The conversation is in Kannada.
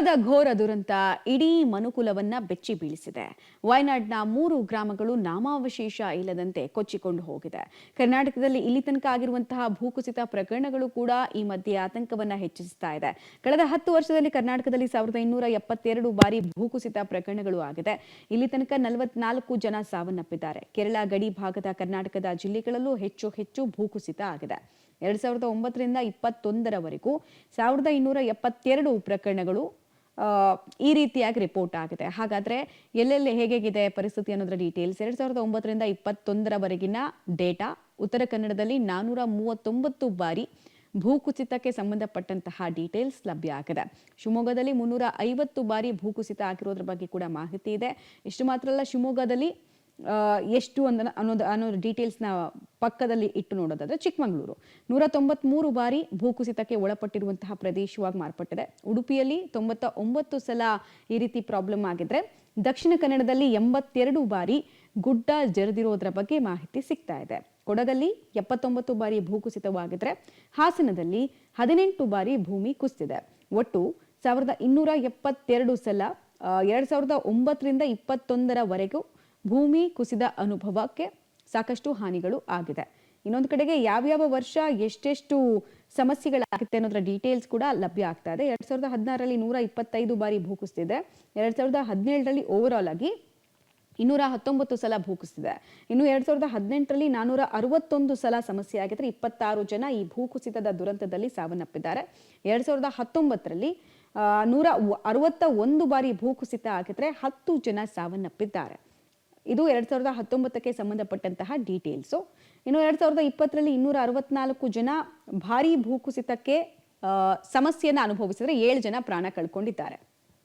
ಕೇರಳದ ಘೋರ ದುರಂತ ಇಡೀ ಮನುಕುಲವನ್ನ ಬೆಚ್ಚಿ ಬೀಳಿಸಿದೆ. ವಯನಾಡ್ನ 3 ಗ್ರಾಮಗಳು ನಾಮಾವಶೇಷ ಇಲ್ಲದಂತೆ ಕೊಚ್ಚಿಕೊಂಡು ಹೋಗಿದೆ. ಕರ್ನಾಟಕದಲ್ಲಿ ಇಲ್ಲಿ ತನಕ ಆಗಿರುವಂತಹ ಭೂಕುಸಿತ ಪ್ರಕರಣಗಳು ಕೂಡ ಈ ಮಧ್ಯೆ ಆತಂಕವನ್ನ ಹೆಚ್ಚಿಸ್ತಾ ಇದೆ. ಕಳೆದ 10 ವರ್ಷದಲ್ಲಿ ಕರ್ನಾಟಕದಲ್ಲಿ 1272 ಬಾರಿ ಭೂಕುಸಿತ ಪ್ರಕರಣಗಳು ಆಗಿದೆ. ಇಲ್ಲಿ ತನಕ 44 ಜನ ಸಾವನ್ನಪ್ಪಿದ್ದಾರೆ. ಕೇರಳ ಗಡಿ ಭಾಗದ ಕರ್ನಾಟಕದ ಜಿಲ್ಲೆಗಳಲ್ಲೂ ಹೆಚ್ಚು ಭೂಕುಸಿತ ಆಗಿದೆ. 2009ರಿಂದ 21ರವರೆಗೂ 1272 ಪ್ರಕರಣಗಳು ಈ ರೀತಿಯಾಗಿ ರಿಪೋರ್ಟ್ ಆಗಿದೆ. ಹಾಗಾದ್ರೆ ಎಲ್ಲೆಲ್ಲಿ ಹೇಗಿದೆ ಪರಿಸ್ಥಿತಿ ಅನ್ನೋದರ ಡೀಟೇಲ್ಸ್ 2009ರಿಂದ 21ರವರೆಗಿನ ಡೇಟಾ. ಉತ್ತರ ಕನ್ನಡದಲ್ಲಿ 439 ಬಾರಿ ಭೂಕುಸಿತಕ್ಕೆ ಸಂಬಂಧಪಟ್ಟಂತಹ ಡೀಟೇಲ್ಸ್ ಲಭ್ಯ ಆಗಿದೆ. ಶಿವಮೊಗ್ಗದಲ್ಲಿ 350 ಬಾರಿ ಭೂಕುಸಿತ ಆಗಿರೋದ್ರ ಬಗ್ಗೆ ಕೂಡ ಮಾಹಿತಿ ಇದೆ. ಇಷ್ಟು ಮಾತ್ರ ಅಲ್ಲ, ಶಿವಮೊಗ್ಗದಲ್ಲಿ ಎಷ್ಟು ಅನ್ನೋ ಡೀಟೇಲ್ಸ್ನ ಪಕ್ಕದಲ್ಲಿ ಇಟ್ಟು ನೋಡೋದಾದ್ರೆ ಚಿಕ್ಕಮಗಳೂರು 193 ಬಾರಿ ಭೂಕುಸಿತಕ್ಕೆ ಒಳಪಟ್ಟಿರುವಂತಹ ಪ್ರದೇಶವಾಗಿ ಮಾರ್ಪಟ್ಟಿದೆ. ಉಡುಪಿಯಲ್ಲಿ 99 ಸಲ ಈ ರೀತಿ ಪ್ರಾಬ್ಲಮ್ ಆಗಿದ್ರೆ, ದಕ್ಷಿಣ ಕನ್ನಡದಲ್ಲಿ 82 ಬಾರಿ ಗುಡ್ಡ ಜರಿದಿರೋದ್ರ ಬಗ್ಗೆ ಮಾಹಿತಿ ಸಿಗ್ತಾ ಇದೆ. ಕೊಡಗಲ್ಲಿ 79 ಬಾರಿ ಭೂಕುಸಿತವಾಗಿದ್ರೆ, ಹಾಸನದಲ್ಲಿ 18 ಬಾರಿ ಭೂಮಿ ಕುಸಿದಿದೆ. ಒಟ್ಟು 1272 ಸಲ 2009ರಿಂದ 21ರವರೆಗೂ ಭೂಮಿ ಕುಸಿದ ಅನುಭವಕ್ಕೆ ಸಾಕಷ್ಟು ಹಾನಿಗಳು ಆಗಿದೆ. ಇನ್ನೊಂದು ಕಡೆಗೆ ಯಾವ್ಯಾವ ವರ್ಷ ಎಷ್ಟೆಷ್ಟು ಸಮಸ್ಯೆಗಳಾಗುತ್ತೆ ಅನ್ನೋದರ ಡೀಟೇಲ್ಸ್ ಕೂಡ ಲಭ್ಯ ಆಗ್ತಾ ಇದೆ. 2016ರಲ್ಲಿ 125 ಬಾರಿ ಭೂಕುಸಿದಿದೆ. 2017ರಲ್ಲಿ ಓವರ್ ಆಲ್ ಆಗಿ 219 ಸಲ ಭೂಕುಸಿದಿದೆ. ಇನ್ನು 2018ರಲ್ಲಿ 461 ಸಲ ಸಮಸ್ಯೆ ಆಗಿದ್ರೆ 26 ಜನ ಈ ಭೂಕುಸಿತದ ದುರಂತದಲ್ಲಿ ಸಾವನ್ನಪ್ಪಿದ್ದಾರೆ. 2019ರಲ್ಲಿ 161 ಬಾರಿ ಭೂಕುಸಿತ ಆಗಿದ್ರೆ 10 ಜನ ಸಾವನ್ನಪ್ಪಿದ್ದಾರೆ. ಇದು 2019ಕ್ಕೆ ಸಂಬಂಧಪಟ್ಟಂತಹ ಡೀಟೇಲ್ಸು. ಇನ್ನು 2020ರಲ್ಲಿ 264 ಜನ ಭಾರೀ ಭೂಕುಸಿತಕ್ಕೆ ಸಮಸ್ಯೆಯನ್ನು ಅನುಭವಿಸಿದ್ರೆ 7 ಜನ ಪ್ರಾಣ ಕಳ್ಕೊಂಡಿದ್ದಾರೆ.